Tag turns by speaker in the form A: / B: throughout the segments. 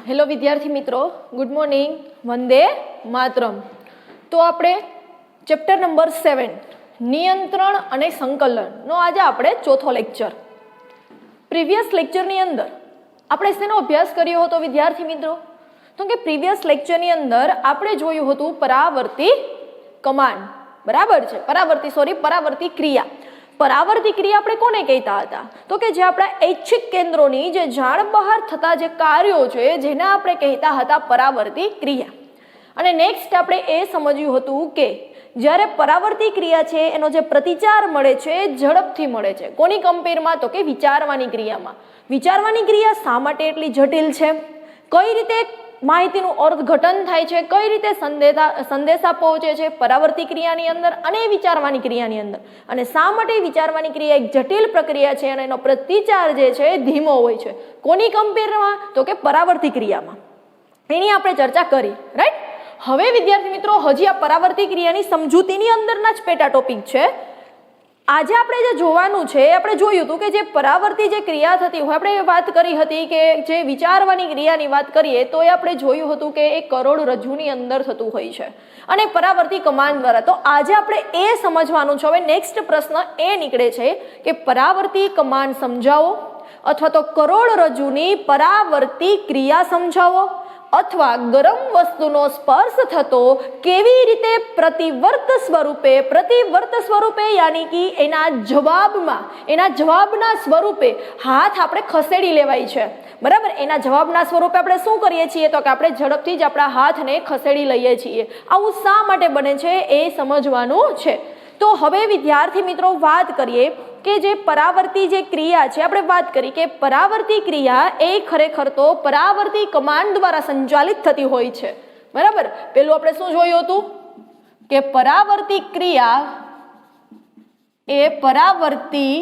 A: Hello વિદ્યાર્થી મિત્રો, good morning, Vande Mataram. તો આપણે ચેપ્ટર નંબર 7 નિયંત્રણ અને સંકલનનો આજે આપણે ચોથો લેક્ચર. પ્રીવિયસ લેક્ચરની અંદર આપણે શેનો અભ્યાસ કર્યો હતો વિદ્યાર્થી મિત્રો? તો કે પ્રીવિયસ લેક્ચરની અંદર આપણે જોયું હતું પરાવર્તી કમાન્ડ, બરાબર છે? પરાવર્તી ક્રિયા. પરાવર્તી ક્રિયા આપણે કોને કહેતા હતા? તો કે જે આપણા ઐચ્છિક કેન્દ્રોની જે જાણ બહાર થતા જે કાર્યો છે જેને આપણે કહેતા હતા પરાવર્તી ક્રિયા. અને નેક્સ્ટ આપણે એ સમજ્યું હતું કે જ્યારે પરાવર્તી ક્રિયા છે એનો જે પ્રતિચાર મળે છે ઝડપથી મળે છે. કોની કમ્પેરમાં? તો કે વિચારવાની ક્રિયામાં. વિચારવાની ક્રિયા શા માટે એટલી જટિલ છે? કઈ રીતે માહિતીનું અર્થઘટન થાય છે? કઈ રીતે સંદેશા પહોંચે છે પરાવર્તી ક્રિયાની અંદર અને વિચારવાની ક્રિયાની અંદર? અને શા માટે વિચારવાની ક્રિયા એક જટિલ પ્રક્રિયા છે અને એનો પ્રતિચાર જે છે ધીમો હોય છે? કોની કમ્પેરમાં? તો કે પરાવર્તી ક્રિયામાં. એની આપણે ચર્ચા કરી, રાઈટ? હવે વિદ્યાર્થી મિત્રો, હજી આ પરાવર્તી ક્રિયાની સમજૂતીની અંદરના જ પેટા ટોપિક છે. આજે આપણે જે જોવાનું છે, આપણે જોયું હતું કે જે પરાવર્તી જે ક્રિયા થતી હોય, આપણે વાત કરી હતી કે જે વિચારવાની ક્રિયાની વાત કરીએ તો એ આપણે જોયું હતું કે એ કરોડરજ્જુની અંદર થતું હોય છે અને પરાવર્તી કમાન્ડ દ્વારા. તો આજે આપણે એ સમજવાનું છે. હવે નેક્સ્ટ પ્રશ્ન એ નીકળે છે કે પરાવર્તી કમાન્ડ સમજાવો, અથવા તો કરોડરજ્જુની પરાવર્તી ક્રિયા સમજાવો, અથવા ગરમ વસ્તુનો સ્પર્શ થતો કેવી રીતે પ્રતિવર્ત સ્વરૂપે યાની કે એના જવાબના સ્વરૂપે હાથ આપણે ખસેડી લેવાય છે, બરાબર? એના જવાબના સ્વરૂપે આપણે શું કરીએ છીએ? તો કે આપણે ઝડપથી જ આપણા હાથને ખસેડી લઈએ છીએ. આવું શા માટે બને છે એ સમજવાનું છે. તો હવે વિદ્યાર્થી મિત્રો વાત કરીએ કે જે પરાવર્તી જે ક્રિયા છે, આપણે વાત કરી કે પરાવર્તી ક્રિયા એ ખરેખર તો પરાવર્તી કમાન્ડ દ્વારા સંચાલિત થતી હોય છે, બરાબર? પેલું આપણે શું જોયું હતું કે પરાવર્તી ક્રિયા એ પરાવર્તી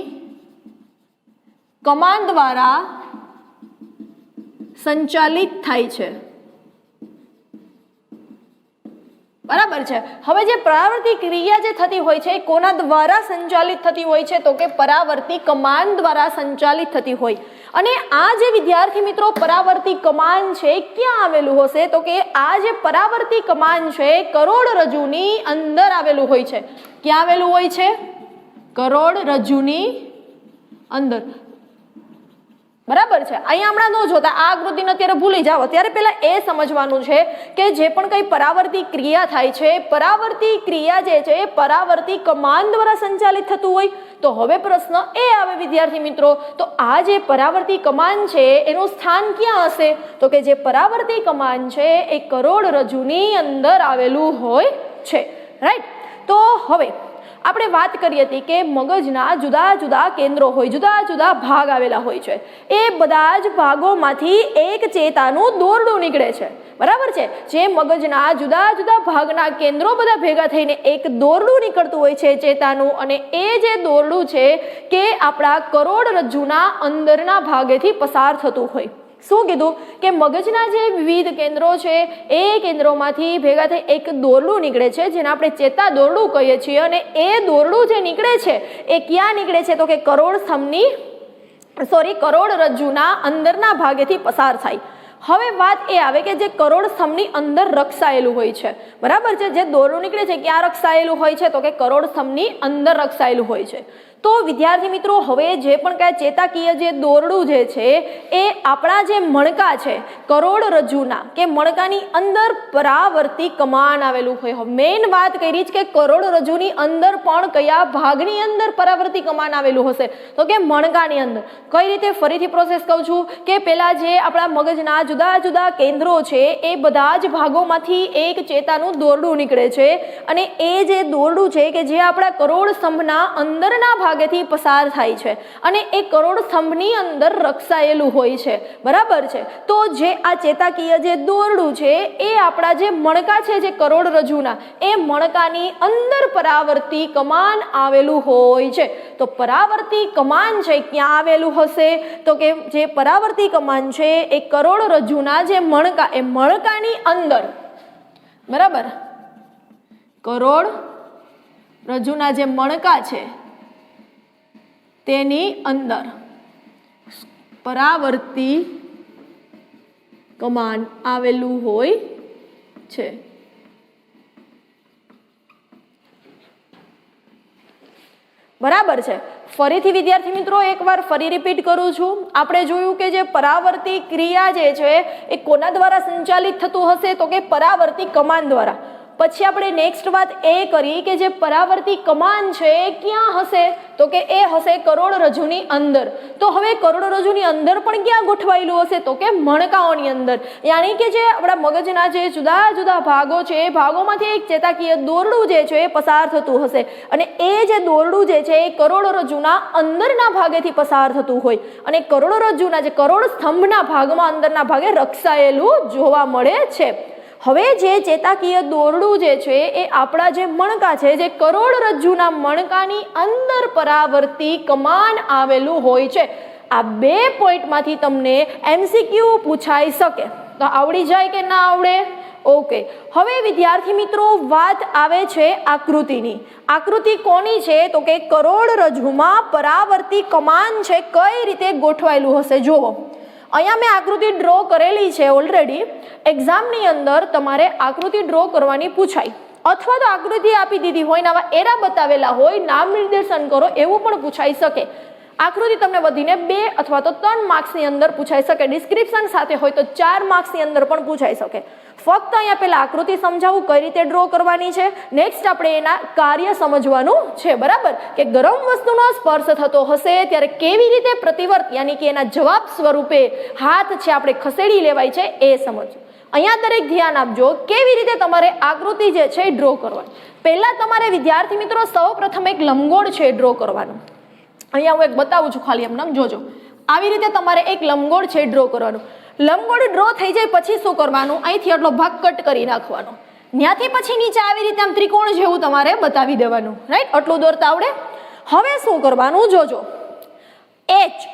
A: કમાન્ડ દ્વારા સંચાલિત થાય છે, બરાબર છે? હવે જે પરાવર્તી ક્રિયા જે થતી હોય છે કોના દ્વારા સંચાલિત થતી હોય છે? તો કે પરાવર્તી કમાન્ડ દ્વારા સંચાલિત થતી હોય. અને આ જે વિદ્યાર્થી મિત્રો પરાવર્તી કમાન્ડ છે ક્યાં આવેલું હશે? તો કે આ જે પરાવર્તી કમાન્ડ છે કરોડરજ્જુની અંદર આવેલું હોય છે. ક્યાં આવેલું હોય છે? કરોડરજ્જુની અંદર, બરાબર છે? અહીંયા હમણાં ન જોતા, આ આકૃતિને અત્યારે ભૂલી જાઓ. ત્યારે પહેલા એ સમજવાનું છે કે જે પણ કઈ પરાવર્તી ક્રિયા થાય છે, પરાવર્તી ક્રિયા જે છે એ પરાવર્તી કમાન્ડ દ્વારા સંચાલિત થતું હોય. તો હવે પ્રશ્ન એ આવે વિદ્યાર્થી મિત્રો, તો આ જે પરાવર્તી કમાન્ડ છે એનું સ્થાન ક્યાં હશે? તો કે જે પરાવર્તી કમાન્ડ છે એ કરોડરજ્જુની અંદર આવેલું હોય છે, રાઈટ? તો હવે આપણે વાત કરી હતી કે મગજના જુદા જુદા કેન્દ્રો હોય, જુદા જુદા ભાગ આવેલા હોય છે. એ બધા જ ભાગોમાંથી એક ચેતાનું દોરડું નીકળે છે, બરાબર છે? જે મગજના જુદા જુદા ભાગના કેન્દ્રો બધા ભેગા થઈને એક દોરડું નીકળતું હોય છે ચેતાનું, અને એ જે દોરડું છે કે આપણા કરોડરજ્જુના અંદરના ભાગેથી પસાર થતું હોય. શું કીધું કે મગજના જે વિવિધ કેન્દ્રો છે એ કેન્દ્રોમાંથી ભેગા થઈ એક દોરડું નીકળે છે જેને આપણે ચેતા દોરડું કહીએ છીએ. અને એ દોરડું જે નીકળે છે એ ક્યાં નીકળે છે? તો કે કરોડરજ્જુના અંદરના ભાગેથી પસાર થાય. હવે વાત એ આવે કે જે કરોડસ્તંભની અંદર રક્ષાયેલું હોય છે, બરાબર છે? જે દોરડું નીકળે છે ક્યાં રક્ષાયેલું હોય છે? તો કે કરોડસ્તંભની અંદર રક્ષાયેલું હોય છે. તો વિદ્યાર્થી મિત્રો, હવે જે પણ કાંઈ ચેતાકીય જે દોરડું જે છે એ આપણા જે મણકા છે કરોડરજ્જુના કે મણકાની અંદર પરાવર્તી કમાન્ડ આવેલું હોય. મેઇન વાત કરી છે કે કરોડરજ્જુની અંદર પણ કયા ભાગની અંદર પરાવર્તી કમાન્ડ આવેલું હશે? તો કે મણકાની અંદર. કઈ રીતે? ફરીથી પ્રોસેસ કહું છું કે પેલા જે આપણા મગજના જુદા જુદા કેન્દ્રો છે એ બધા જ ભાગોમાંથી એક ચેતાનું દોરડું નીકળે છે, અને એ જે દોરડું છે કે જે આપણા કરોડસ્તંભના અંદરના ભાગેથી પસાર થાય છે અને એ કરોડસ્તંભની અંદર રક્ષાયેલું હોય છે, બરાબર છે? તો જે આ ચેતાકીય જે દોરડું છે એ આપણા જે મણકા છે જે કરોડરજ્જુના, એ મણકાની અંદર પરાવર્તી કમાન્ડ આવેલું હોય છે. તો પરાવર્તી કમાન્ડ છે ક્યાં આવેલું હશે? તો કે જે પરાવર્તી કમાન્ડ છે એ કરોડરજ્જુના જે મણકા, એ મણકાની અંદર, બરાબર? કરોડરજ્જુના જે મણકા છે તેની અંદર પરાવર્તી કમાન આવેલું હોય છે. બરાબર છે. ફરીથી વિદ્યાર્થી મિત્રો એકવાર ફરી રિપીટ કરું છું. આપણે જોયું કે જે પરાવર્તી ક્રિયા જે છે એ કોના દ્વારા સંચાલિત થતું હશે તો કે પરાવર્તી કમાન દ્વારા. પછી આપણે નેક્સ્ટ વાત એ કરી કે જે પરાવર્તી કમાન છે એ ક્યાં હશે તો કે એ હશે કરોડરજ્જુની અંદર. તો હવે કરોડરજ્જુની અંદર પણ ક્યાં ગોઠવાયેલું હશે તો કે મણકાઓની અંદર. યાની કે જે આપણા મગજના જે જુદા જુદા ભાગો છે એ ભાગોમાંથી એક ચેતાકીય દોરડું જે છે એ પસાર થતું હશે અને એ જે દોરડું જે છે એ કરોડરજ્જુના અંદરના ભાગેથી પસાર થતું હોય અને કરોડરજ્જુના જે કરોડ સ્તંભના ભાગમાં અંદરના ભાગે રક્ષાયેલું જોવા મળે છે. હવે જે ચેતાકીય દોરડું જે છે એ આપણા જે મણકા છે જે કરોડરજ્જુના મણકાની અંદર પરાવર્તી કમાન આવેલું હોય છે. આ બે પોઈન્ટમાંથી તમને MCQ પૂછાઈ શકે. તો આવડી જાય કે ના આવડે? ઓકે. હવે વિદ્યાર્થી મિત્રો વાત આવે છે આકૃતિની. આકૃતિ કોની છે તો કે કરોડરજ્જુમાં પરાવર્તી કમાન છે કઈ રીતે ગોઠવાયેલું હશે જોવો. અહીંયા મેં આકૃતિ ડ્રો કરેલી છે ઓલરેડી. એક્ઝામની અંદર તમારે આકૃતિ ડ્રો કરવાની પૂછાય અથવા તો આકૃતિ આપી દીધી હોય ને આવા એરા બતાવેલા હોય નામ નિર્દેશન કરો એવું પણ પૂછાઈ શકે. આકૃતિ તમને વધીને 2 અથવા તો 3 માર્ક્સની અંદર પૂછાઈ શકે. ડિસ્ક્રિપ્શન સાથે હોય તો 4 માર્ક્સની અંદર પણ પૂછાઈ શકે. ફક્ત અહીંયા પહેલા આકૃતિ સમજાવું કઈ રીતે ડ્રો કરવાની છે. નેક્સ્ટ આપણે એના કાર્ય સમજવાનું છે. બરાબર કે ગરમ વસ્તુનો સ્પર્શ થતો હશે ત્યારે કેવી રીતે પ્રતિવર્ત યાની કે એના જવાબ સ્વરૂપે હાથ છે આપણે ખસેડી લેવાય છે એ સમજો. અહીંયા દરેક ધ્યાન આપજો કેવી રીતે તમારે આકૃતિ જે છે ડ્રો કરવાની. પહેલા તમારે વિદ્યાર્થી મિત્રો સૌપ્રથમ એક લંબગોળ છે ડ્રો કરવાનું. અહીંયા હું એક બતાવું છું ખાલી એમ જોજો. આવી રીતે તમારે એક લંબગોળ છે ડ્રો કરવાનું. લંબગોળ ડ્રો થઈ જાય પછી શું કરવાનું અહીંથી આટલો ભાગ કટ કરી નાખવાનો. ત્યાંથી પછી નીચે આવી રીતે આમ ત્રિકોણ જેવું તમારે બતાવી દેવાનું. રાઈટ? આટલું દોરતા આવડે? હવે શું કરવાનું જોજો. H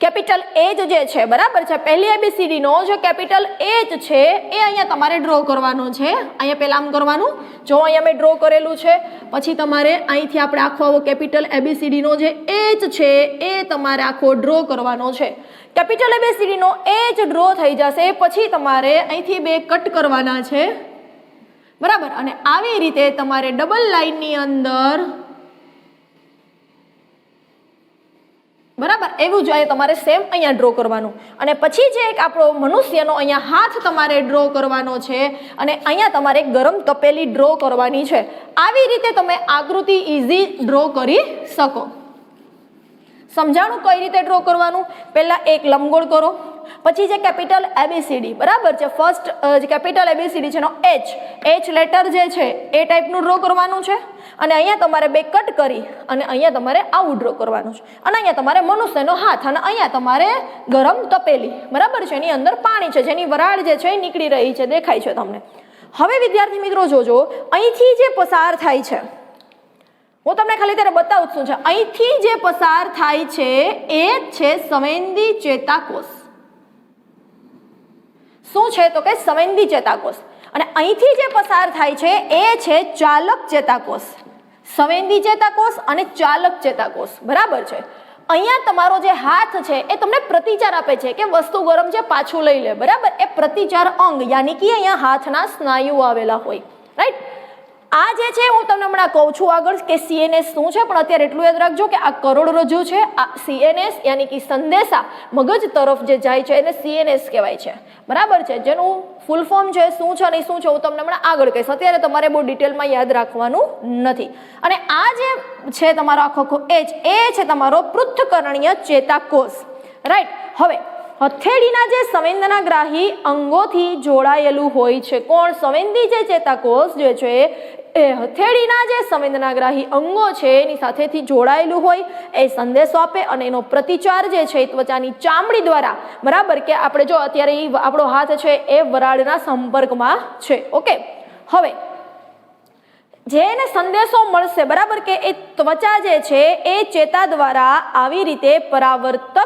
A: કેપિટલ H જે છે બરાબર છે પહેલી ABCD નો જે કેપિટલ H છે એ અહીંયા તમારે ડ્રો કરવાનો છે. અહીંયા પહેલા આમ કરવાનું. જો અહીંયા મેં ડ્રો કરેલું છે પછી તમારે અહીંથી આપણે આખો આવો કેપિટલ ABCD નો જે H છે એ તમારે આખો ડ્રો કરવાનો છે. કેપિટલ ABCD નો H ડ્રો થઈ જશે પછી તમારે અહીંથી 2 કટ કરવાના છે. બરાબર અને આવી રીતે તમારે ડબલ લાઈનની અંદર બરાબર એવું જ તમારે સેમ અહીંયા ડ્રો કરવાનું અને પછી જે એક આપણો મનુષ્યનો અહીંયા હાથ તમારે ડ્રો કરવાનો છે અને અહીંયા તમારે ગરમ તપેલી ડ્રો કરવાની છે. આવી રીતે તમે આકૃતિ ઈઝી ડ્રો કરી શકો. સમજાણું કઈ રીતે ડ્રો કરવાનું? પહેલા એક લંબગોળ કરો પછી જે કેપિટલ ABCD બરાબર છે ફર્સ્ટ જે કેપિટલ ABCD છે નો H લેટર જે છે એ ટાઈપનું ડ્રો કરવાનું છે અને અહીંયા તમારે 2 કટ કરી અને અહીંયા તમારે આવું ડ્રો કરવાનું છે અને અહીંયા તમારે મનુષ્યનો હાથ અને અહીંયા તમારે ગરમ તપેલી બરાબર છે એની અંદર પાણી છે જેની વરાળ જે છે એ નીકળી રહી છે દેખાય છે તમને. હવે વિદ્યાર્થી મિત્રો જોજો અહીંથી જે પસાર થાય છે હું તમને ખાલી ત્યારે બતાવું છું છે અહીંથી જે પસાર થાય છે એ છે સંવેદી ચેતાકોષ. શું છે તો કે સંવેદી ચેતાકોષ અને અહીંથી જે પસાર થાય છે એ છે ચાલક ચેતાકોષ. સંવેદી ચેતાકોષ અને ચાલક ચેતાકોષ બરાબર છે. અહીંયા તમારો જે હાથ છે એ તમને પ્રતિચાર આપે છે કે વસ્તુ ગરમ છે પાછું લઈ લે બરાબર. એ પ્રતિચાર અંગ યાની કે અહીંયા હાથના સ્નાયુ આવેલા હોય. રાઈટ? આ જે છે હું તમને હમણાં કહું છું આગળ કે CNS શું છે પણ અત્યારે એટલું યાદ રાખજો કે આ કરોડરજ્જુ છે. આ CNS યાની કે સંદેશા મગજ તરફ જે જાય છે એને CNS કહેવાય છે બરાબર છે. જેનું ફૂલ ફોર્મ છે શું છે અને શું છે હું તમને હમણાં આગળ કહીશ. અત્યારે તમારે બહુ ડિટેલમાં યાદ રાખવાનું નથી. અને આ જે છે તમારો આખો H એ છે તમારો પૃથ્થકરણીય ચેતાકોષ. રાઈટ? હવે હથેળીના જે સંવેદનાગ્રાહી અંગોથી જોડાયેલું હોય છે કોણ? સંવેદી જે ચેતાકોષ જે છે એ હથેળીના જે સંવેદનાગ્રાહી અંગો છે એની સાથેથી જોડાયેલું હોય એ સંદેશો આપે અને એનો પ્રતિચાર જે છે ત્વચાની ચામડી દ્વારા બરાબર કે આપણે જો અત્યારે આપણો હાથ છે એ વરાળના સંપર્કમાં છે. ઓકે. હવે જેને સંદેશો મળશે બરાબર કે એ ત્વચા જે છે એ ચેતા દ્વારા આવી રીતે પરાવર્તક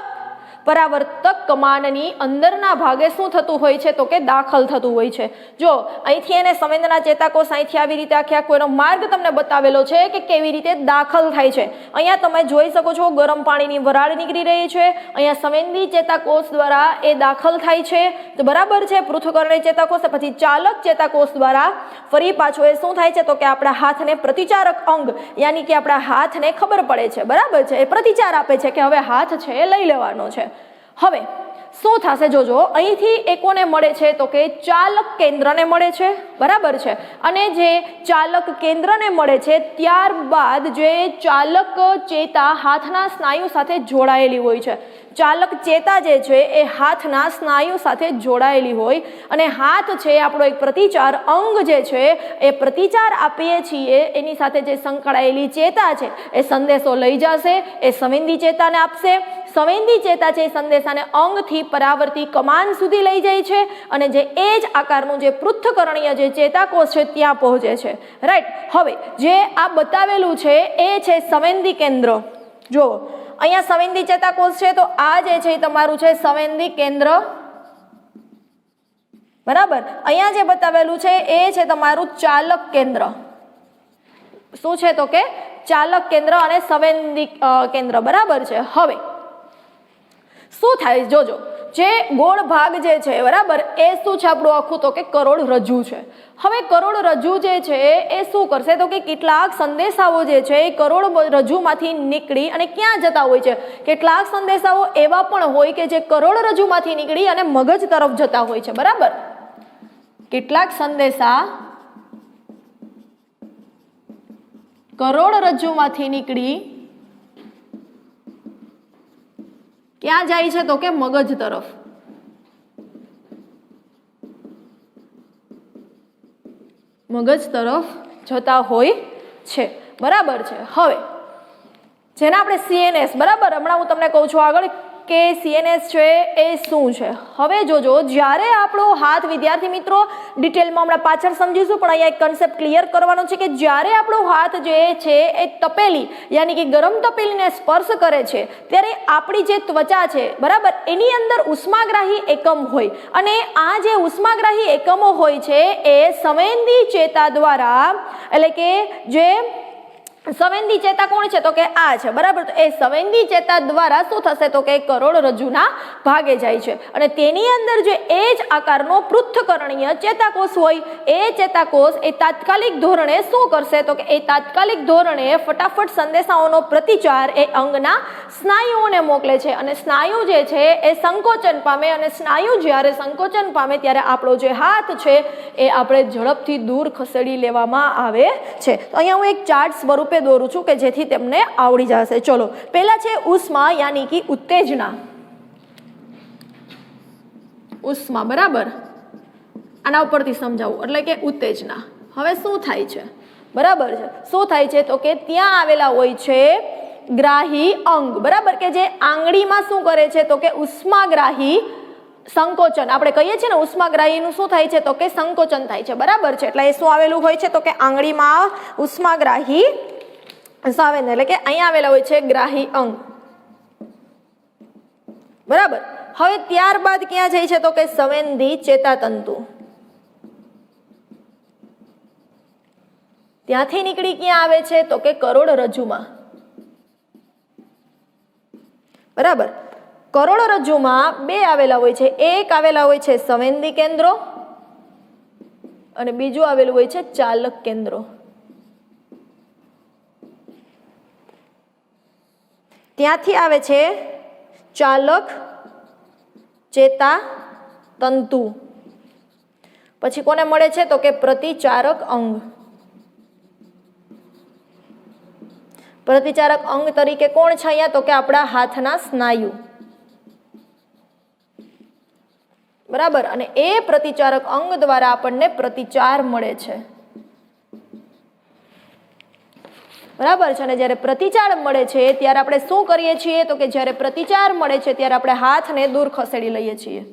A: પરાવર્તક કમાનની અંદરના ભાગે શું થતું હોય છે? તો કે દાખલ થતું હોય છે. જો અહીંથી એને સંવેદના ચેતાકોષ અહીંથી આવી રીતે આખે આખો એનો માર્ગ તમને બતાવેલો છે કે કેવી રીતે દાખલ થાય છે. અહીંયા તમે જોઈ શકો છો ગરમ પાણીની વરાળ નીકળી રહી છે. અહીંયા સંવેદી ચેતાકોષ દ્વારા એ દાખલ થાય છે, તો બરાબર છે. પૃથ્થકરણી ચેતાકોષ પછી ચાલક ચેતાકોષ દ્વારા ફરી પાછો એ શું થાય છે? તો કે આપણા હાથને પ્રતિચારક અંગ યાની કે આપણા હાથને ખબર પડે છે, બરાબર છે, એ પ્રતિચાર આપે છે કે હવે હાથ છે એ લઈ લેવાનો છે. હવે શું થશે? જોજો અહીંથી એ કોને મળે છે? તો કે ચાલક કેન્દ્રને મળે છે, બરાબર છે. અને જે ચાલક કેન્દ્રને મળે છે ત્યારબાદ જે ચાલક ચેતા હાથના સ્નાયુ સાથે જોડાયેલી હોય છે. ચાલક ચેતા જે છે એ હાથના સ્નાયુ સાથે જોડાયેલી હોય અને હાથ છે આપણો એક પ્રતિચાર અંગ જે છે એ પ્રતિચાર આપીએ છીએ એની સાથે જે સંકળાયેલી ચેતા છે એ સંદેશો લઈ જશે, એ સંવેદી ચેતાને આપશે. સંવેદી ચેતા છે એ સંદેશાને અંગથી પરાવર્તી કમાન સુધી લઈ જાય છે અને જે એ જ આકારનું જે પૃથ્થકરણીય જે ચેતાકોષ છે ત્યાં પહોંચે છે, રાઈટ. હવે જે આ બતાવેલું છે એ છે સંવેદી કેન્દ્ર. જો અહીંયા સંવેદી ચેતાકોષ છે તો આ જે છે તમારું છે સંવેદી કેન્દ્ર, બરાબર. અહીંયા જે બતાવેલું છે એ છે તમારું ચાલક કેન્દ્ર. શું છે? તો કે ચાલક કેન્દ્ર અને સંવેદી કેન્દ્ર, બરાબર છે. હવે શું થાય? જોજો જે ગોળ ભાગ જે છે, બરાબર, એ શું છે આપણું આખું? તો કે કરોડરજ્જુ છે. હવે કરોડરજ્જુ જે છે એ શું કરશે? તો કે કેટલાક સંદેશાઓ જે છે એ કરોડરજ્જુમાંથી નીકળી અને ક્યાં જતા હોય છે? કેટલાક સંદેશાઓ એવા પણ હોય કે જે કરોડરજ્જુમાંથી નીકળી અને મગજ તરફ જતા હોય છે, બરાબર. કેટલાક સંદેશા કરોડરજ્જુમાંથી નીકળી ક્યાં જાય છે? તો કે મગજ તરફ. મગજ તરફ જતા હોય છે, બરાબર છે. હવે જેને આપણે CNS, બરાબર, હમણાં હું તમને કહું છું આગળ કે CNS છે એ શું છે. હવે જોજો જ્યારે આપણો હાથ, વિદ્યાર્થી મિત્રો ડિટેલમાં હમણાં પાછળ સમજીશું પણ અહીંયા એક કન્સેપ્ટ ક્લિયર કરવાનો છે કે જ્યારે આપણો હાથ જે છે એ તપેલી યાની કે ગરમ તપેલીને સ્પર્શ કરે છે ત્યારે આપણી જે ત્વચા છે, બરાબર, એની અંદર ઉષ્માગ્રાહી એકમ હોય અને આ જે ઉષ્માગ્રાહી એકમો હોય છે એ સંવેદી ચેતા દ્વારા, એટલે કે જે સંવેદી ચેતા કોણ છે? તો કે આ છે, બરાબર. તો એ સંવેદી ચેતા દ્વારા શું થશે? તો કે કરોડરજ્જુના ભાગે જાય છે અને તેની અંદર જે એ જ આકારનો પૃથ્થકરણીય ચેતાકોષ હોય એ ચેતાકોષ એ તાત્કાલિક ધોરણે શું કરશે? તો કે એ તાત્કાલિક ધોરણે ફટાફટ સંદેશાઓનો પ્રતિચાર એ અંગના સ્નાયુઓને મોકલે છે અને સ્નાયુ જે છે એ સંકોચન પામે અને સ્નાયુ જ્યારે સંકોચન પામે ત્યારે આપણો જે હાથ છે એ આપણે ઝડપથી દૂર ખસેડી લેવામાં આવે છે. તો અહીંયા હું એક ચાર્ટ સ્વરૂપે દોરું છું કે જેથી તેમને આવડી જશે. ચલો, પહેલા છે ઉષ્મા યાની કે ઉત્તેજના. ઉષ્મા, બરાબર, આના ઉપરથી સમજાવું એટલે કે ઉત્તેજના. હવે શું થાય છે? બરાબર છે, શું થાય છે? તો કે ત્યાં આવેલા હોય છે ગ્રાહી અંગ, બરાબર, કે જે આંગળીમાં શું કરે છે? તો કે ઉષ્માગ્રાહી સંકોચન, આપણે કહીએ છીએ ને ઉષ્માગ્રાહીનું શું થાય છે? તો કે સંકોચન થાય છે, બરાબર છે. એટલે એ શું આવેલું હોય છે? તો કે આંગળીમાં ઉષ્માગ્રાહી સંવેદન, એટલે કે અહીંયા આવેલા હોય છે ગ્રાહી અંગ, બરાબર. હવે ત્યારબાદ ક્યાં જાય છે? તો કે સંવેદી ચેતાતંતુ. ત્યાંથી નીકળી ક્યાં આવે છે? તો કે કરોડરજ્જુમાં, બરાબર. કરોડરજ્જુમાં બે આવેલા હોય છે. એક આવેલા હોય છે સંવેદી કેન્દ્રો અને બીજું આવેલું હોય છે ચાલક કેન્દ્રો. ત્યાંથી આવે છે ચાલક ચેતા તંતુ. પછી કોને મળે છે? તો કે પ્રતિચારક અંગ. પ્રતિચારક અંગ તરીકે કોણ છે અહીંયા? તો કે આપણા હાથના સ્નાયુ, બરાબર. અને એ પ્રતિચારક અંગ દ્વારા આપણને પ્રતિચાર મળે છે, બરાબર છે. અને જ્યારે પ્રતિચાર મળે છે ત્યારે આપણે શું કરીએ છીએ? તો કે જ્યારે પ્રતિચાર મળે છે ત્યારે આપણે હાથને દૂર ખસેડી લઈએ છીએ.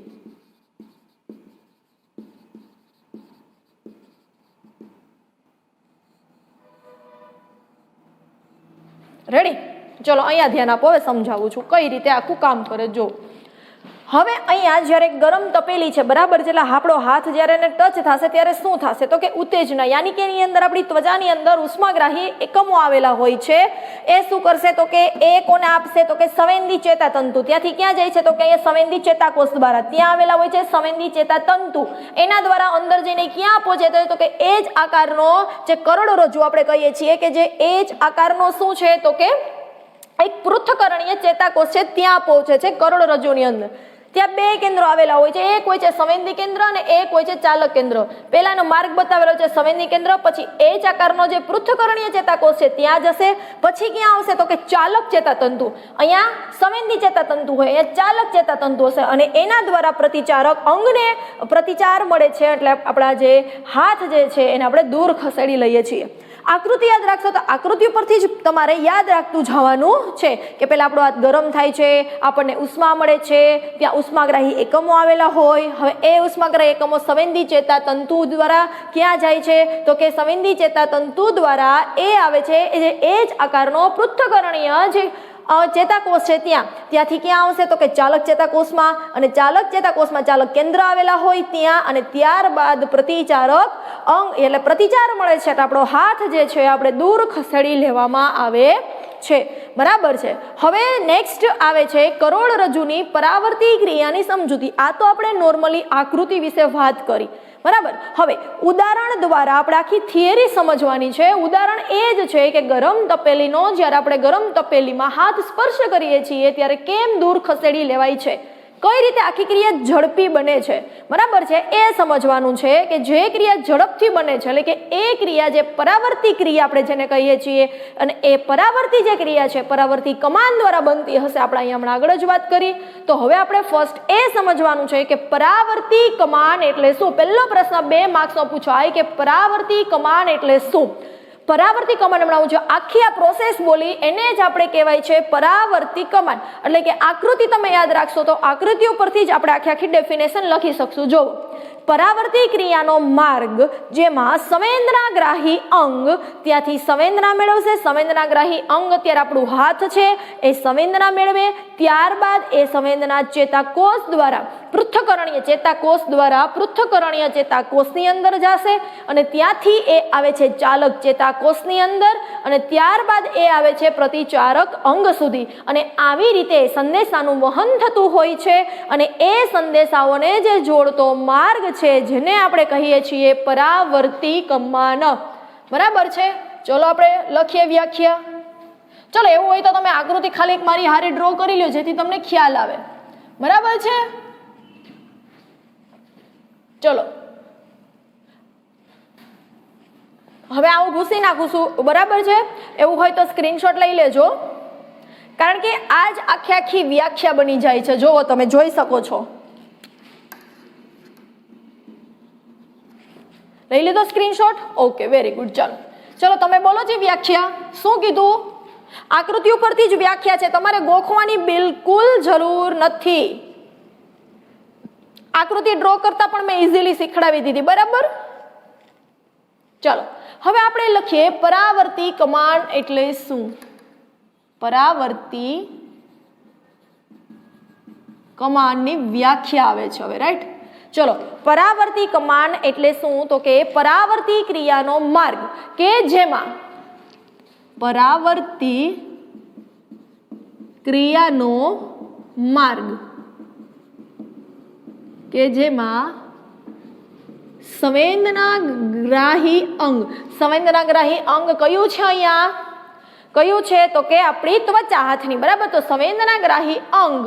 A: રેડી? ચલો અહીંયા ધ્યાન આપો. હવે સમજાવું છું કઈ રીતે આખું કામ કરે. જો હવે અહીંયા જ્યારે ગરમ તપેલી છે બરાબર, એટલે આપણો હાથ જ્યારે એને ટચ થશે ત્યારે શું થશે તો કે ઉત્તેજના, યાની કે એની અંદર આપણી ત્વચાની અંદર ઉષ્માગ્રાહી એકમો આવેલા હોય છે. એ શું કરશે તો કે એ કોને આપશે તો કે સંવેદી ચેતાતંતુ. ત્યાંથી ક્યાં જાય છે તો કે અહીંયા સંવેદી ચેતાકોષ દ્વારા ત્યાં આવેલા હોય છે સંવેદી ચેતાતંતુ. એના દ્વારા અંદર જઈને ક્યાં પહોંચે તો કે એ જ આકારનો જે કરોડરજ્જુ આપણે કહીએ છીએ કે જે એ જ આકારનો શું છે તો કે એક પૃથ્થકરણીય ચેતાકોષ છે ત્યાં પહોંચે છે કરોડરજ્જુની અંદર. ત્યાં બે કેન્દ્રો આવેલા હોય છે, એક હોય છે સંવેદી કેન્દ્ર અને એક હોય છે ચાલક કેન્દ્ર. પહેલાનો માર્ગ બતાવેલો છે સંવેદી કેન્દ્ર, પછી એ જ આકારનો જે પૃથ્થકરણીય ચેતાકોષ છે ત્યાં જશે, પછી ક્યાં આવશે તો કે ચાલક ચેતાતંતુ. અહીંયા સંવેદી ચેતાતંતુ હોય, અહીંયા ચાલક ચેતાતંતુ હશે અને એના દ્વારા પ્રતિચારક અંગને પ્રતિચાર મળે છે, એટલે આપણા જે હાથ જે છે એને આપણે દૂર ખસેડી લઈએ છીએ. આકૃતિ યાદ રાખશો તો આકૃતિ પરથી જ તમારે યાદ રાખતું જવાનું છે કે પહેલા આપણો હાથ ગરમ થાય છે, આપણને ઉષ્મા મળે છે, ત્યાં ઉષ્માગ્રાહી એકમો આવેલા હોય. હવે એ ઉષ્માગ્રાહી એકમો સંવેદી ચેતાતંતુ દ્વારા ક્યાં જાય છે તો કે સંવેદી ચેતાતંતુ દ્વારા એ આવે છે એ જ આકારનો પૃથ્થકરણીય જે ચેતાકોષ છે ત્યાંથી ક્યાં આવશે તો કે ચાલક ચેતાકોષમાં, અને ચાલક ચેતાકોષમાં ચાલક કેન્દ્ર આવેલા હોય ત્યાં, અને ત્યારબાદ પ્રતિચારક અંગ એટલે પ્રતિચાર મળે છે એટલે આપણો હાથ જે છે આપણે દૂર ખસેડી લેવામાં આવે છે. બરાબર છે. હવે નેક્સ્ટ આવે છે કરોડરજ્જુની પરાવર્તી ક્રિયાની સમજૂતી. આ તો આપણે નોર્મલી આકૃતિ વિશે વાત કરી બરાબર. હવે ઉદાહરણ દ્વારા આપણે આખી થિયરી સમજવાની છે. ઉદાહરણ એ જ છે કે ગરમ તપેલીનો જ્યારે આપણે ગરમ તપેલીમાં હાથ સ્પર્શ કરીએ છીએ ત્યારે કેમ દૂર ખસેડી લેવાય છે, કઈ રીતે આખી ક્રિયા ઝડપી બને છે બરાબર છે એ સમજવાનું છે કે જે ક્રિયા ઝડપથી બને છે એટલે કે એ ક્રિયા જે પરાવર્તી ક્રિયા આપણે જેને કહીએ છીએ, અને એ પરાવર્તી જે ક્રિયા છે પરાવર્તી કમાન દ્વારા બનતી હશે. આપણે અહીંયા હમણાં આગળ જ વાત કરી. તો હવે આપણે ફર્સ્ટ એ સમજવાનું છે કે પરાવર્તી કમાન એટલે શું. પહેલો પ્રશ્ન 2 માર્ક્સનો પૂછાય કે પરાવર્તી કમાન એટલે શું. પરાવર્તી કમાન હમણાં હું જો આખી આ પ્રોસેસ બોલી એને જ આપણે કહેવાય છે પરાવર્તી કમાન. એટલે કે આકૃતિ તમે યાદ રાખશો તો આકૃતિ ઉપરથી જ આપણે આખી ડેફિનેશન લખી શકશું. જો પરાવર્તી ક્રિયાનો માર્ગ જેમાં સંવેદનાગ્રાહી અંગ ત્યાંથી સંવેદના મેળવશે, સંવેદનાગ્રાહી અંગ અત્યારે આપણું હાથ છે એ સંવેદના મેળવે, ત્યારબાદ એ સંવેદના ચેતાકોષ દ્વારા પૃથ્થકરણીય ચેતાકોષ દ્વારા પૃથ્થકરણીય ચેતાકોષની અંદર જશે, અને ત્યાંથી એ આવે છે ચાલક ચેતાકોષની અંદર, અને ત્યારબાદ એ આવે છે પ્રતિચારક અંગ સુધી. અને આવી રીતે સંદેશાનું વહન થતું હોય છે, અને એ સંદેશાઓને જે જોડતો માર્ગ છે જેને આપણે કહીએ છીએ પરાવર્તી કમાન. બરાબર છે. ચલો આપણે લખીએ વ્યાખ્યા. ચલો એવું હોય તો તમે આકૃતિ ખાલી મારી હારે ડ્રો કરી લો જેથી તમને ખ્યાલ આવે. બરાબર છે. ચલો હવે આવું ભૂસી નાખું છું. બરાબર છે. એવું હોય તો સ્ક્રીનશોટ લઈ લેજો, કારણ કે આ જ આખી વ્યાખ્યા બની જાય છે. જોવો તમે જોઈ શકો છો. લઈ લીધો સ્ક્રીનશોટ? Okay, very good. ચલો તમે બોલો જે વ્યાખ્યા શું કીધું. આકૃતિ ઉપરથી જ વ્યાખ્યા છે, તમારે ગોખવાની બિલકુલ જરૂર નથી. આકૃતિ ડ્રો કરતા પણ મેં ઇઝીલી શીખડાવી દીધી. બરાબર. ચલો હવે આપણે લખીએ પરાવર્તી કમાન એટલે શું. પરાવર્તી કમાનની વ્યાખ્યા આવે છે હવે. રાઈટ. ચલો પરાવર્તી કમાન એટલે શું તો કે પરાવર્તી ક્રિયાનો માર્ગ કે જેમાં પરાવર્તી ક્રિયાનો માર્ગ કે જેમાં સંવેદનાગ્રાહી અંગ, સંવેદનાગ્રાહી અંગ કયું છે અહીંયા, કયું છે તો કે આપણી ત્વચા હાથની. બરાબર. તો સંવેદનાગ્રાહી અંગ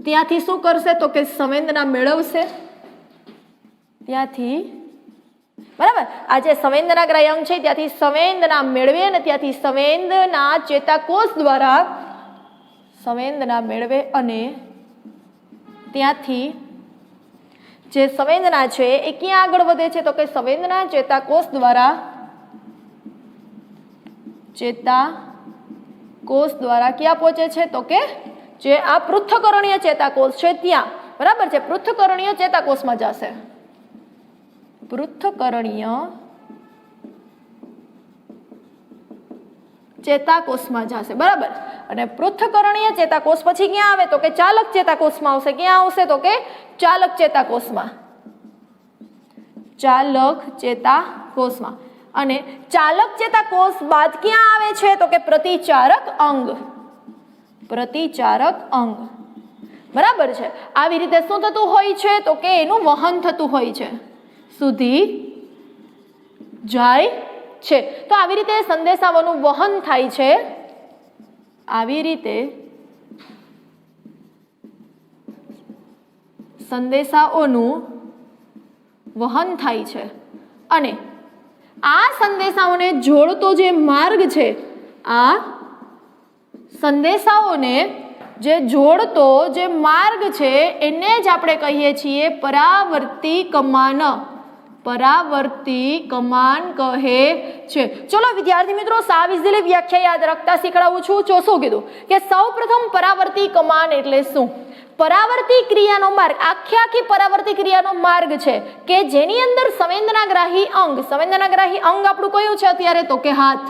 A: ત્યાંથી શું કરશે તો કે સંવેદના મેળવશે ત્યાંથી. બરાબર. આ જે સંવેદનાગ્રાહી અંગ છે ત્યાંથી સંવેદના મેળવે અને ત્યાંથી સંવેદના ચેતાકોષ દ્વારા સંવેદના મેળવે, અને ત્યાંથી જે સંવેદના છે એ ક્યાં આગળ વધે છે તો કે સંવેદના ચેતાકોષ દ્વારા ક્યાં પહોંચે છે તો કે જે આ પૃથ્થકરણીય ચેતાકોષ છે ત્યાં. બરાબર છે. પૃથ્થકરણીય ચેતાકોષમાં જશે. પૃથ્થકરણીય ચેતાકોષમાં જશે, બરાબર। અને પૃથ્થકરણીય ચેતાકોષ પછી ક્યાં આવે તો કે ચાલક ચેતાકોષમાં આવશે। ક્યાં આવશે તો કે ચાલક ચેતાકોષમાં, ચાલક ચેતાકોષમાં। અને ચાલક ચેતાકોષ બાદ ક્યાં આવે છે તો કે પ્રતિચારક અંગ, પ્રતિચારક અંગ, બરાબર છે। આવી રીતે શું થતું હોય છે તો કે એનું વહન થતું હોય છે, સુધી જાય છે। તો આવી રીતે સંદેશાઓનું વહન થાય છે, આવી રીતે સંદેશાઓનું વહન થાય છે। અને આ સંદેશાઓને જોડતો જે માર્ગ છે, આ સંદેશાઓને જે જોડતો જે માર્ગ છે એને જ આપણે કહીએ છીએ પરાવર્તી કમાન, પરાવર્તી કમાન કહે છે। ચલો વિદ્યાર્થી મિત્રો, સાવ ઇઝીલી વ્યાખ્યા યાદ રાખતા શીખડાવું છું। જો શું કીધું કે સૌપ્રથમ પરાવર્તી કમાન એટલે શું? પરાવર્તી ક્રિયાનો માર્ગ, આખી પરાવર્તી ક્રિયાનો માર્ગ છે કે જેની અંદર સંવેદનાગ્રાહી અંગ, સંવેદનાગ્રાહી અંગ આપણું કયું છે અત્યારે તો કે હાથ,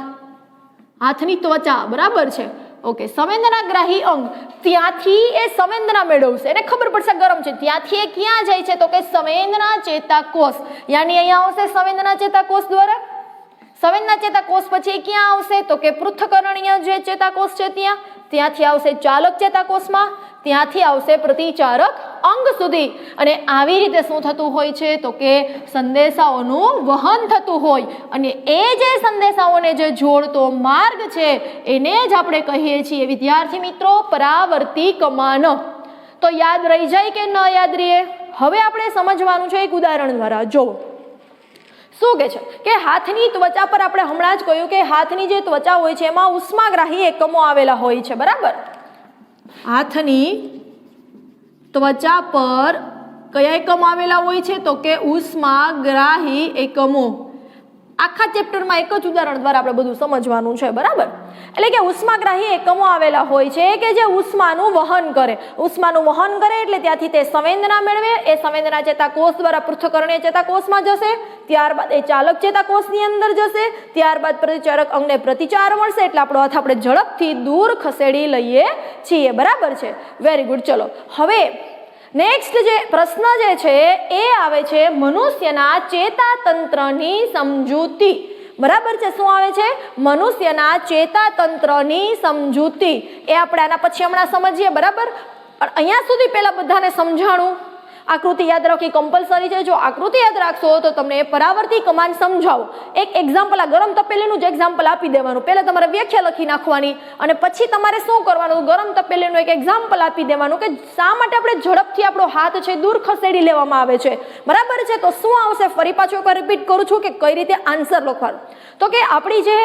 A: હાથની ત્વચા, બરાબર છે, ઓકે। સંવેદનાગ્રાહી અંગ ત્યાંથી એ સંવેદના મેળવશે, એને ખબર પડશે ગરમ છે, ત્યાંથી એ ક્યાં જાય છે તો કે સંવેદના ચેતાકોષ, યાની અહીંયા આવશે સંવેદના ચેતાકોષ દ્વારા। સંવેદના ચેતાકોષ પછી ક્યાં આવશે તો કે પૃથ્થકરણીય જે ચેતાકોષ છે ત્યાં, ત્યાંથી આવશે ચાલક ચેતાકોષમાં, ત્યાંથી આવશે પ્રતિચારક અંગ સુધી। અને આવી રીતે શું થતું હોય છે તો કે સંદેશાઓનું વહન થતું હોય, અને એ જે સંદેશાઓને જે જોડતો માર્ગ છે એને જ આપણે કહીએ છીએ વિદ્યાર્થી મિત્રો પરાવર્તી કમાન। તો યાદ રહી જાય કે ન યાદ રહે? હવે આપણે સમજવાનું છે એક ઉદાહરણ દ્વારા। જો શું કે છે કે હાથની ત્વચા પર આપણે હમણાં જ કહ્યું કે હાથની જે ત્વચા હોય છે એમાં ઉષ્માગ્રાહી એકમો આવેલા હોય છે, બરાબર। હાથની ત્વચા પર કયા એકમ આવેલા હોય છે તો કે ઉષ્માગ્રાહી એકમો। આખા ચેપ્ટરમાં એક જ ઉદાહરણ દ્વારા આપણે બધું સમજવાનું છે, બરાબર। એટલે કે ઉષ્માગ્રાહી એકમો આવેલા હોય છે કે જે ઉષ્માનું વહન કરે, ઉષ્માનું વહન કરે એટલે ત્યાંથી તે સંવેદના મેળવે, એ સંવેદના ચેતાકોષ દ્વારા પૃથ્થકરણીય ચેતાકોષમાં જશે, ત્યારબાદ એ ચાલક ચેતાકોષની અંદર જશે, ત્યારબાદ પ્રતિચારક અંગને પ્રતિચાર મળશે એટલે આપણો હાથ આપણે ઝડપથી દૂર ખસેડી લઈએ છીએ, બરાબર છે, વેરી ગુડ। ચલો હવે નેક્સ્ટ જે પ્રશ્ન જે છે એ આવે છે મનુષ્યના ચેતાતંત્રની સમજૂતી, બરાબર છે। શું આવે છે? મનુષ્યના ચેતાતંત્રની સમજૂતી। એ આપણે આના પછી હમણાં સમજીએ, બરાબર। અહીંયા સુધી પહેલા બધાને સમજાણું, આકૃતિ યાદ રાખવી કમ્પલસરી છે। જો આકૃતિ યાદ રાખશો તો તમને પરાવર્તી કમાન સમજાવો। એક એક્ઝામ્પલ, આ ગરમ તપેલીનું જ એક્ઝામ્પલ આપી દેવાનું, પહેલા તમારે વ્યાખ્યા લખી નાખવાની અને પછી તમારે શું કરવાનું, ગરમ તપેલીનું એક એક્ઝામ્પલ આપી દેવાનું કે શા માટે આપણે ઝડપથી આપણો હાથ છે દૂર ખસેડી લેવામાં આવે છે, બરાબર છે। તો શું આવશે, ફરી પાછું એકવાર રિપીટ કરું છું કે કઈ રીતે આન્સર લખવાનું। તો કે આપણી જે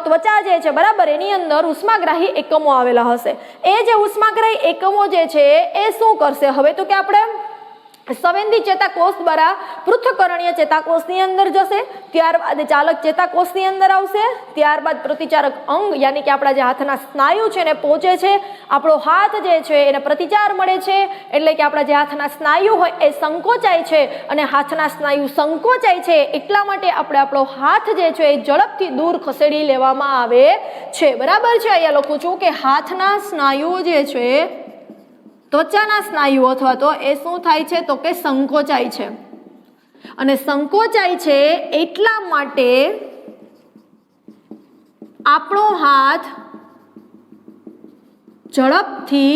A: ત્વચા જે છે, બરાબર, એની અંદર ઉષ્માગ્રાહી એકમો આવેલા હશે। એ જે ઉષ્માગ્રાહી એકમો જે છે એ શું કરશે, હવે તો કે આપણે સંવેદી ચેતાકોષ દ્વારા પૃથ્થકરણીય ચેતાકોષની અંદર જશે, ત્યારબાદ ચાલક ચેતાકોષની અંદર આવશે, ત્યારબાદ પ્રતિચારક અંગ યાની કે આપણા જે હાથના સ્નાયુ છે એને પહોંચે છે, આપણો હાથ જે છે એને પ્રતિચાર મળે છે, એટલે કે આપણા જે હાથના સ્નાયુ હોય એ સંકોચાય છે, અને હાથના સ્નાયુ સંકોચાય છે એટલા માટે આપણે આપણો હાથ જે છે એ ઝડપથી દૂર ખસેડી લેવામાં આવે છે, બરાબર છે। અહીંયા લખું છું કે હાથના સ્નાયુઓ જે છે, ત્વચાના સ્નાયુઓ અથવા તો એ શું થાય છે તો કે સંકોચાય છે, અને સંકોચાય છે એટલા માટે આપણો હાથ ઝડપથી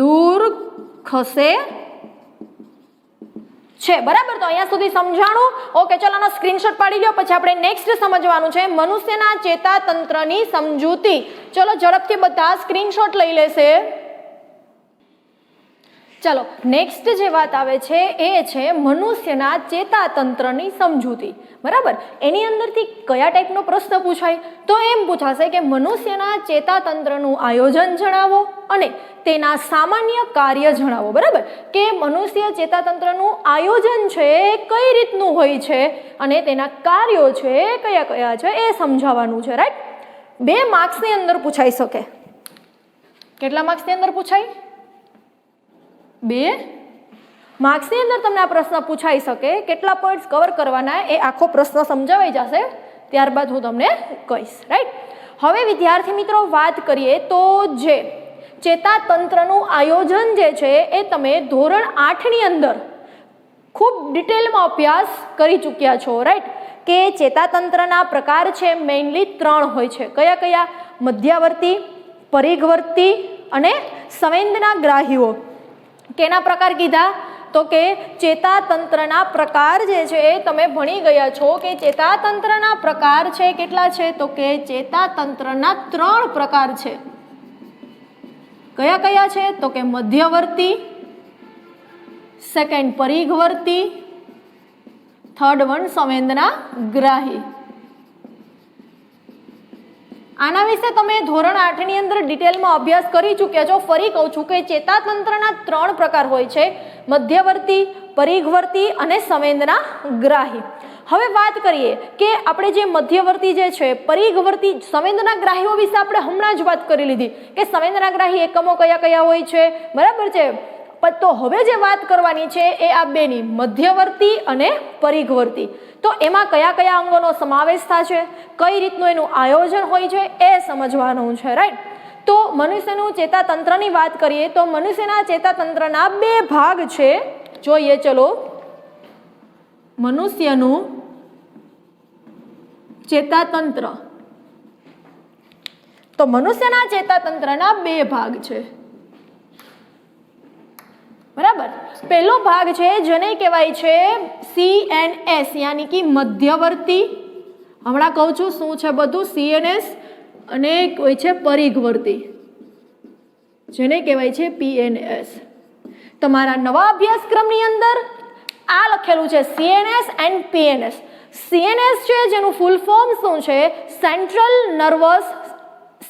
A: દૂર ખસે છે, બરાબર। તો અહીંયા સુધી સમજાણું, ઓકે। ચલો આનો સ્ક્રીનશોટ પાડી લો, પછી આપણે નેક્સ્ટ સમજવાનું છે મનુષ્યના ચેતાતંત્રની સમજૂતી। ચલો ઝડપથી બધા સ્ક્રીનશોટ લઈ લેશે। ચલો નેક્સ્ટ જે વાત આવે છે એ છે મનુષ્યના ચેતાતંત્રની સમજૂતી, બરાબર। એની અંદરથી કયા ટાઈપનો પ્રશ્ન પૂછાય તો એમ પૂછાશે કે મનુષ્યના ચેતાતંત્રનું આયોજન જણાવો અને તેના સામાન્ય કાર્ય જણાવો, બરાબર। કે મનુષ્ય ચેતાતંત્રનું આયોજન છે એ કઈ રીતનું હોય છે અને તેના કાર્યો છે કયા કયા છે એ સમજાવવાનું છે, રાઈટ। 2 માર્ક્સની અંદર પૂછાઈ શકે। કેટલા માર્ક્સની અંદર પૂછાય? 2 માર્ક્સની અંદર તમને આ પ્રશ્ન પૂછાઈ શકે। કેટલા પોઈન્ટ્સ કવર કરવાના એ આખો પ્રશ્ન સમજાવાઈ જશે, ત્યારબાદ હું તમને કહીશ, રાઈટ. હવે વિદ્યાર્થી મિત્રો વાત કરીએ તો જે ચેતાતંત્રનું આયોજન જે છે એ તમે ધોરણ 8ની અંદર ખૂબ ડિટેલમાં અભ્યાસ કરી ચૂક્યા છો, રાઈટ. કે ચેતાતંત્રના પ્રકાર છે મેઇનલી 3 હોય છે. કયા કયા? મધ્યવર્તી, પરિઘવર્તી અને સંવેદનાગ્રાહીઓ. કેના પ્રકાર કીધા? તો કે ચેતાતંત્રના પ્રકાર જે છે એ તમે ભણી ગયા છો કે ચેતાતંત્રના પ્રકાર છે કેટલા છે? તો કે ચેતાતંત્રના 3 પ્રકાર છે. કયા કયા છે? તો કે મધ્યવર્તી, સેકન્ડ પરિઘવર્તી, થર્ડ વન સંવેદનાગ્રાહી. આના વિશે તમે ધોરણ 8ની અંદર ડિટેલમાં અભ્યાસ કરી ચૂક્યા છો. ફરી કહું છું કે ચેતાતંત્રના 3 પ્રકાર હોય છે, મધ્યવર્તી, પરિઘવર્તી અને સંવેદનાગ્રાહી. હવે વાત કરીએ કે આપણે જે મધ્યવર્તી જે છે, પરિઘવર્તી, સંવેદનાગ્રાહીઓ વિશે આપણે હમણાં જ વાત કરી લીધી કે સંવેદનાગ્રાહી એકમો કયા કયા હોય છે, બરાબર છે. તો હવે જે વાત કરવાની છે એ આ બેની, મધ્યવર્તી અને પરિઘવર્તી. તો એમાં કયા કયા અંગોનો સમાવેશ થશે, કઈ રીતનું એનું આયોજન હોય છે એ સમજવાનું છે, રાઈટ. તો મનુષ્યનું ચેતાતંત્રની વાત કરીએ તો મનુષ્યના ચેતાતંત્રના 2 ભાગ છે. જોઈએ ચલો. મનુષ્યનું ચેતાતંત્ર, તો મનુષ્યના ચેતાતંત્રના 2 ભાગ છે, બરાબર. પહેલો ભાગ છે જેને કહેવાય છે CNS યાની કે મધ્યવર્તી. હમણાં કહું છું શું છે બધું. CNS અને હોય છે પરિઘવર્તી જેને કહેવાય છે PNS. તમારા નવા અભ્યાસક્રમની અંદર આ લખેલું છે CNS એન્ડ PNS. CNS છે જેનું ફૂલ ફોર્મ શું છે? Central nervous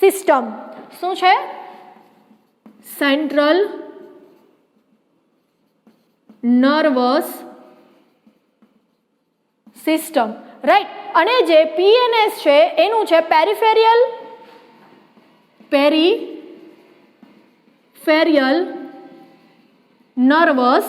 A: system. શું છે? Central nervous system, right. અને જે PNS છે એનું છે પેરિફેરિયલ નર્વસ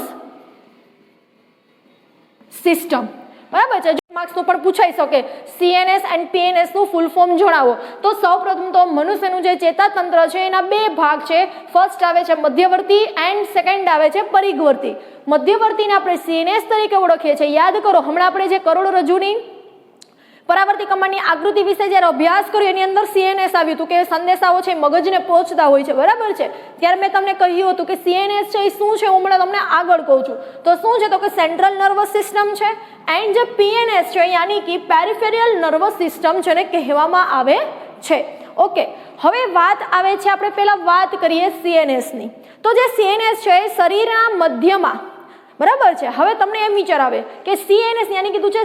A: સિસ્ટમ, બરાબર છે. માર્ક્સનું પણ પૂછાઈ શકે CNS એન્ડ PNS નું ફૂલ ફોર્મ જણાવો. તો સૌપ્રથમ તો મનુષ્યનું જે ચેતાતંત્ર છે એના 2 ભાગ છે. ફર્સ્ટ આવે છે મધ્યવર્તી એન્ડ સેકન્ડ આવે છે પરિઘવર્તી. મધ્યવર્તીને આપણે CNS તરીકે ઓળખીએ છીએ. યાદ કરો હમણાં આપણે જે કરોડરજ્જુની પરાવર્તી કમાનની આકૃતિ વિશે જ્યારે અભ્યાસ કર્યો એની અંદર CNS આવ્યું હતું કે સંદેશાઓ છે મગજને પહોંચતા હોય છે, બરાબર છે. ત્યારે મેં તમને કહ્યું હતું કે CNS છે એ શું છે, હું હમણાં તમને આગળ કહું છું. તો શું છે? તો કે સેન્ટ્રલ નર્વસ સિસ્ટમ છે. એન્ડ જે PNS છે યાની કે પેરિફેરિયલ નર્વસ સિસ્ટમ જેને કહેવામાં આવે છે. ઓકે, હવે વાત આવે છે, આપણે પહેલા વાત કરીએ CNS ની. તો જે CNS છે એ શરીરના મધ્યમાં, બરાબર છે. હવે તમને એમ વિચાર આવે કે CNS યાની કીધું છે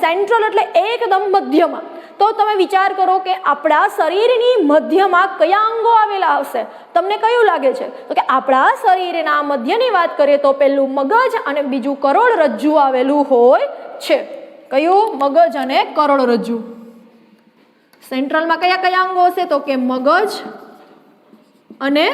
A: સેન્ટ્રલ એટલે એકદમ મધ્યમાં. તો તમે વિચાર કરો કે આપણા શરીરની મધ્યમાં કયા અંગો આવેલા હશે? તમને કયું લાગે છે? તો કે આપણા શરીરના મધ્યની વાત કરીએ તો પહેલું મગજ અને બીજું કરોડરજ્જુ આવેલું હોય છે. કયું? મગજ અને કરોડરજ્જુ. સેન્ટ્રલમાં કયા કયા અંગો હશે? તો કે મગજ અને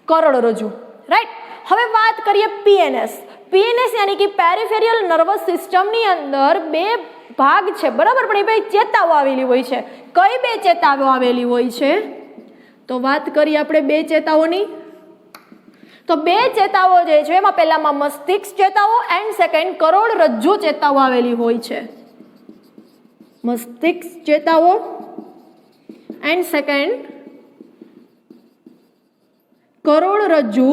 A: કરોડરજ્જુ, રાઈટ. હવે વાત કરીએ PNS. PNS યાની કે પેરિફેરિયલ નર્વસ સિસ્ટમની અંદર 2 ભાગ છે, બરાબર. પણ એ 2 ચેતાઓ આવેલી હોય છે. કઈ 2 ચેતાઓ આવેલી હોય છે? તો વાત કરીએ આપણે 2 ચેતાઓની. તો 2 ચેતાઓ જે છે એમાં પહેલામાં મસ્તિષ્ક ચેતાઓ એન્ડ સેકન્ડ કરોડરજ્જુ ચેતાઓ આવેલી હોય છે. મસ્તિષ્ક ચેતાઓ એન્ડ સેકન્ડ કરોડરજ્જુ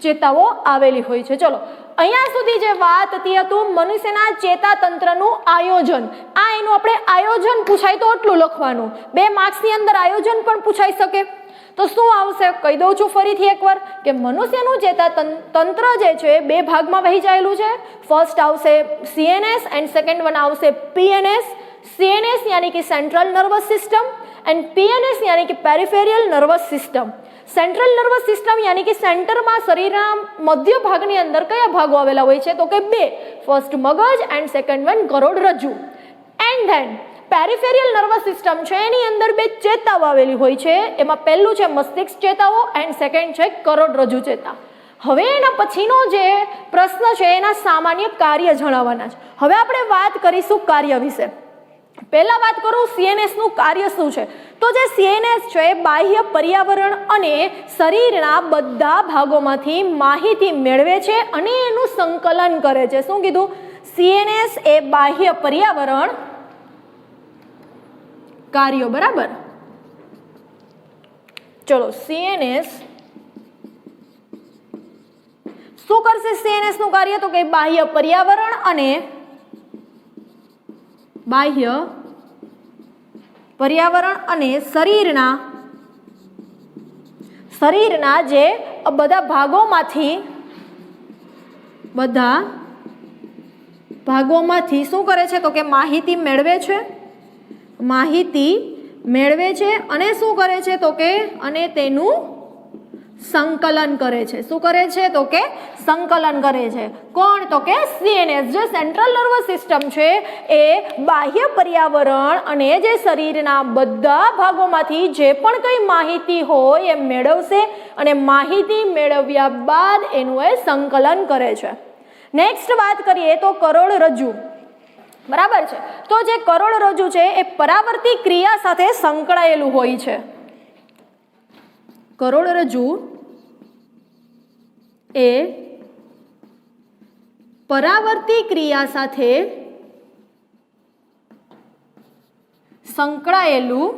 A: ચેતાઓ આવેલી હોય છે. ચલો, અહીંયા સુધી જે વાત હતી હતું મનુષ્યના ચેતાતંત્રનું આયોજન. આ એનું આપણે આયોજન પૂછાય તો એટલું લખવાનું. 2 માર્ક્સની અંદર આયોજન પણ પૂછાઈ શકે. તો શું આવશે? કહી દઉં છું ફરીથી એકવાર કે મનુષ્યનું ચેતાતંત્ર જે છે 2 ભાગમાં વહેંચાયેલું છે. ફર્સ્ટ આવશે CNS એન્ડ સેકન્ડ વન આવશે PNS. CNS યાની કે central nervous system and PNS યાની કે peripheral nervous system. Central nervous system યાની કે સેન્ટરમાં શરીરના મધ્ય ભાગની અંદર કયા ભાગો આવેલા હોય છે? તો કે 2. ફર્સ્ટ મગજ એન્ડ સેકન્ડ વન કરોડરજ્જુ. એન્ડ ધેન પેરિફેરિયલ નર્વસ સિસ્ટમ છે એની અંદર 2 ચેતાઓ આવેલી હોય છે. એમાં પહેલું છે મસ્તિષ્ક ચેતાઓ એન્ડ સેકન્ડ છે કરોડરજ્જુ ચેતા. હવે એના પછીનો જે પ્રશ્ન છે એના સામાન્ય કાર્ય જણાવવાના છે. હવે આપણે વાત કરીશું કાર્ય વિશે. પહેલા વાત કરું CNS નું કાર્ય શું છે. તો જે CNS છે બાહ્ય પર્યાવરણ અને શરીરના બધા ભાગોમાંથી માહિતી મેળવે છે અને એનું સંકલન કરે છે. શું કીધું? CNS એ બાહ્ય પર્યાવરણ કાર્યો. બરાબર. ચલો CNS શું કરશે? CNS નું કાર્ય તો કે બાહ્ય પર્યાવરણ અને શરીરના જે બધા ભાગોમાંથી શું કરે છે તો કે માહિતી મેળવે છે અને શું કરે છે તો કે અને તેનું સંકલન કરે છે. શું કરે છે તો કે સંકલન કરે છે. કોણ? તો કે CNS. જે સેન્ટ્રલ નર્વસ સિસ્ટમ છે એ બાહ્ય પર્યાવરણ અને જે શરીરના બધા ભાગોમાંથી જે પણ કઈ માહિતી હોય એ મેળવશે અને માહિતી મેળવ્યા બાદ એનું એ સંકલન કરે છે. નેક્સ્ટ વાત કરીએ તો કરોડરજ્જુ. બરાબર છે. તો જે કરોડરજ્જુ છે એ પરાવર્તી ક્રિયા સાથે સંકળાયેલું હોય છે. કરોડરજ્જુ એ પરાવર્તી ક્રિયા સાથે સંકળાયેલું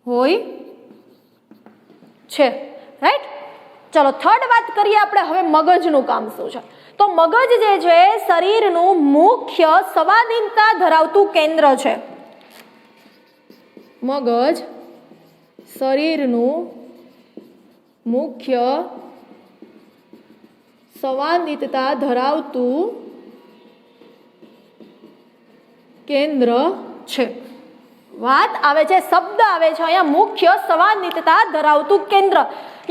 A: હોય છે. રાઈટ. ચલો થર્ડ વાત કરીએ આપણે હવે મગજનું કામ શું છે. તો મગજ જે છે શરીરનું મુખ્ય સંવાદિતા ધરાવતું કેન્દ્ર છે. મગજ શરીરનું મુખ્ય સંવાદિતા ધરાવતું કેન્દ્ર છે. વાત આવે છે, શબ્દ આવે છે અહીંયા મુખ્ય સંવાદિતા ધરાવતું કેન્દ્ર.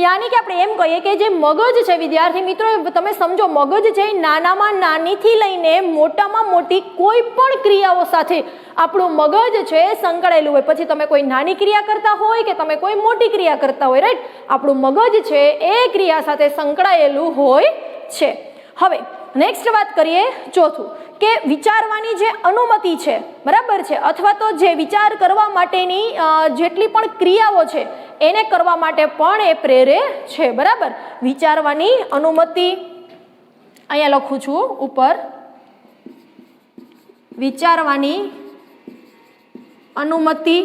A: યાની કે આપણે એમ કહીએ કે જે મગજ છે વિદ્યાર્થી મિત્રો, તમે સમજો મગજ છે નાનામાં નાનીથી લઈને મોટામાં મોટી કોઈ પણ ક્રિયાઓ સાથે આપણું મગજ છે સંકળાયેલું હોય. પછી તમે કોઈ નાની ક્રિયા કરતા હોય કે તમે કોઈ મોટી ક્રિયા કરતા હોય, રાઈટ, આપણું મગજ છે એ ક્રિયા સાથે સંકળાયેલું હોય છે. હવે નેક્સ્ટ વાત કરીએ ચોથું કે વિચારવાની જે અનુમતિ છે, બરાબર છે, અથવા તો જે વિચાર કરવા માટેની જેટલી પણ ક્રિયાઓ છે એને કરવા માટે પણ એ પ્રેરે છે. બરાબર. વિચારવાની અનુમતિ અહીંયા લખું છું ઉપર, વિચારવાની અનુમતિ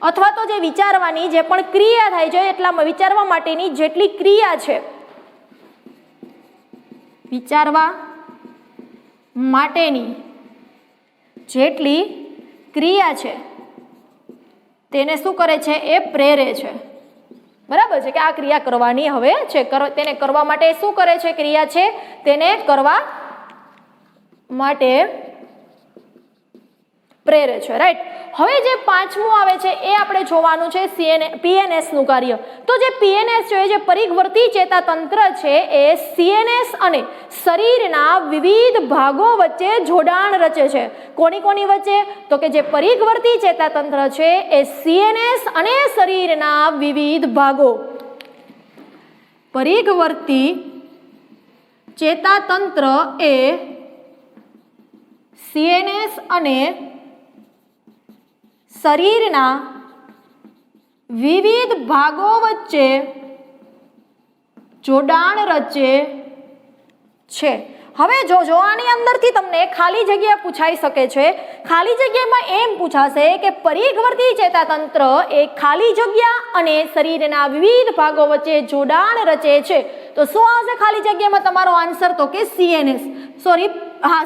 A: અથવા તો જે વિચારવાની જે પણ ક્રિયા થાય છે એટલામાં વિચારવા માટેની જેટલી ક્રિયા છે, વિચારવા માટેની જેટલી ક્રિયા છે તેને શું કરે છે? એ પ્રેરે છે. બરાબર છે કે આ ક્રિયા કરવાની હવે છે, તેને કરવા માટે શું કરે છે? ક્રિયા છે તેને કરવા માટે પ્રેરે છે. રાઈટ. હવે જે પાંચમું આવે છે એ આપણે જોવાનું છે PNS નું કાર્ય. તો જે PNS છે જે પરિઘવર્તી ચેતાતંત્ર છે એ CNS અને શરીરના વિવિધ ભાગો વચ્ચે જોડાણ રચે છે. કોની કોની વચ્ચે? તો કે જે પરિઘવર્તી ચેતાતંત્ર છે એ CNS અને શરીરના વિવિધ ભાગો, પરિઘવર્તી ચેતાતંત્ર એ CNS અને શરીરના વિવિધ ભાગો વચ્ચે જોડાણ રચે છે. હવે જો આની અંદરથી તમને ખાલી જગ્યા પૂછાઈ શકે છે. ખાલી જગ્યામાં એમ પૂછાશે કે પરિઘવર્તી ચેતાતંત્ર એ ખાલી જગ્યા અને શરીરના વિવિધ ભાગો વચ્ચે જોડાણ રચે છે. તો શું આવશે ખાલી જગ્યામાં તમારો આન્સર? તો કે CNS.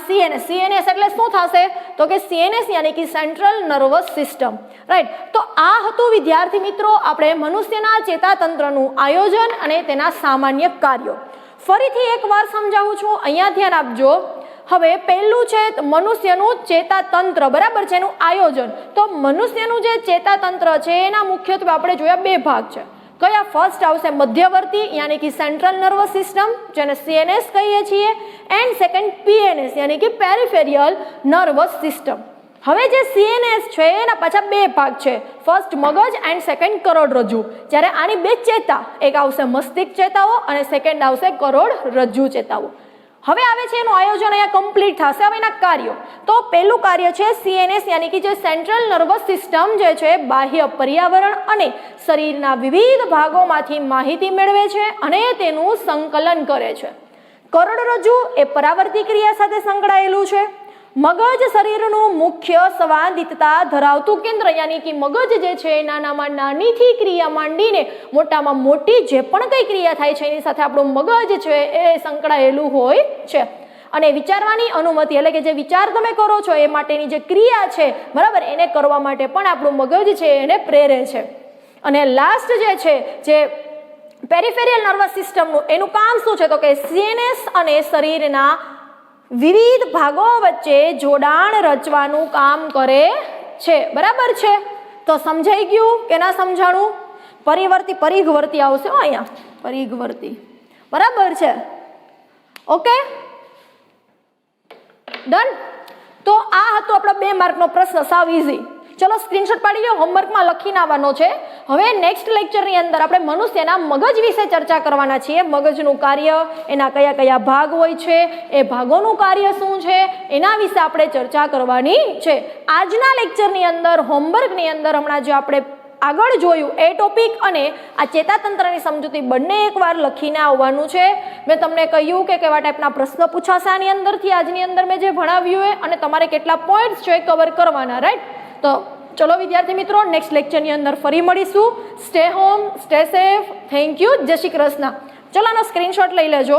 A: CNS. CNS એટલે શું થશે? તો કે CNS યાની કે સેન્ટ્રલ નર્વસ સિસ્ટમ. રાઈટ. તો આ હતું વિદ્યાર્થી મિત્રો આપણે મનુષ્યના ચેતાતંત્રનું આયોજન અને તેના સામાન્ય કાર્યો. ફરીથી એકવાર સમજાવું છું, અહીંયા ધ્યાન આપજો. હવે પહેલું છે મનુષ્યનું ચેતાતંત્ર, બરાબર છે, એનું આયોજન. તો મનુષ્યનું જે ચેતાતંત્ર છે એના મુખ્યત્વે આપણે જોયા બે ભાગ છે. કયા? ફર્સ્ટ આવશે મધ્યવર્તી યાની કે સેન્ટ્રલ નર્વસ સિસ્ટમ જેને CNS કહીએ છીએ, એન્ડ સેકન્ડ PNS યાની કે પેરિફેરિયલ નર્વસ સિસ્ટમ. હવે જે CNS છે એના પાછા બે ભાગ છે, ફર્સ્ટ મગજ એન્ડ સેકન્ડ કરોડરજ્જુ. જ્યારે આની બે ચેતા, એક આવશે મસ્તિષ્ક ચેતાઓ અને સેકન્ડ આવશે કરોડરજ્જુ ચેતાઓ. હવે આવે છે એનું આયોજન અહીંયા કમ્પ્લીટ થશે. હવે એના કાર્યો, તો પહેલું કાર્ય છે CNS યાની કે જે સેન્ટ્રલ નર્વસ સિસ્ટમ જે છે બાહ્ય પર્યાવરણ અને શરીરના વિવિધ ભાગોમાંથી માહિતી મેળવે છે અને તેનું સંકલન કરે છે. કરોડરજ્જુ એ પરાવર્તી ક્રિયા સાથે સંકળાયેલું છે. મગજ શરીરનું મુખ્ય સંવાદિતતા ધરાવતું કેન્દ્ર યાની કે મગજ જે છે નાનામાં નાનીથી ક્રિયા માંડીને મોટામાં મોટી જે પણ કઈ ક્રિયા થાય છે એની સાથે આપણું મગજ છે એ સંકળાયેલું હોય છે. અને વિચારવાની અનુમતિ એટલે કે જે વિચાર તમે કરો છો એ માટેની જે ક્રિયા છે બરાબર એને કરવા માટે પણ આપણું મગજ છે એને પ્રેરે છે. અને લાસ્ટ જે છે જે પેરિફેરિયલ નર્વસ સિસ્ટમનું એનું કામ શું છે તો કે CNS અને શરીરના વિવિધ ભાગો વચ્ચે જોડાણ રચવાનું કામ કરે છે. બરાબર છે? તો સમજાઈ ગયું કે ના સમજાણું? પરિઘવર્તી આવશે અહીંયા, પરિઘવર્તી. બરાબર છે? Okay, done. તો આ હતો આપણો 2 માર્કનો પ્રશ્ન, સાવ ઈઝી. ચલો સ્ક્રીનશોટ પાડી લો, હોમવર્કમાં લખીને આવવાનો છે. હવે નેક્સ્ટ લેક્ચરની અંદર આપણે મનુષ્યના મગજ વિશે ચર્ચા કરવાના છીએ. મગજનું કાર્ય, એના કયા કયા ભાગ હોય છે, એ ભાગોનું કાર્ય શું છે, એના વિશે આપણે ચર્ચા કરવાની છે. આજના લેક્ચરની અંદર હોમવર્કની અંદર હમણાં જે આપણે આગળ જોયું એ ટોપિક અને આ ચેતાતંત્રની સમજૂતી બંને એકવાર લખીને આવવાનું છે. મેં તમને કહ્યું કે કેવા ટાઈપના પ્રશ્ન પૂછાશે આની અંદરથી, આજની અંદર મેં જે ભણાવ્યું હોય, અને તમારે કેટલા પોઈન્ટ્સ છે કવર કરવાના, રાઈટ? તો ચલો વિદ્યાર્થી મિત્રો, નેક્સ્ટ લેક્ચરની અંદર ફરી મળીશું. Stay home, stay safe. Thank you. જય શ્રી કૃષ્ણ. ચલો આનો સ્ક્રીનશોટ લઈ લેજો.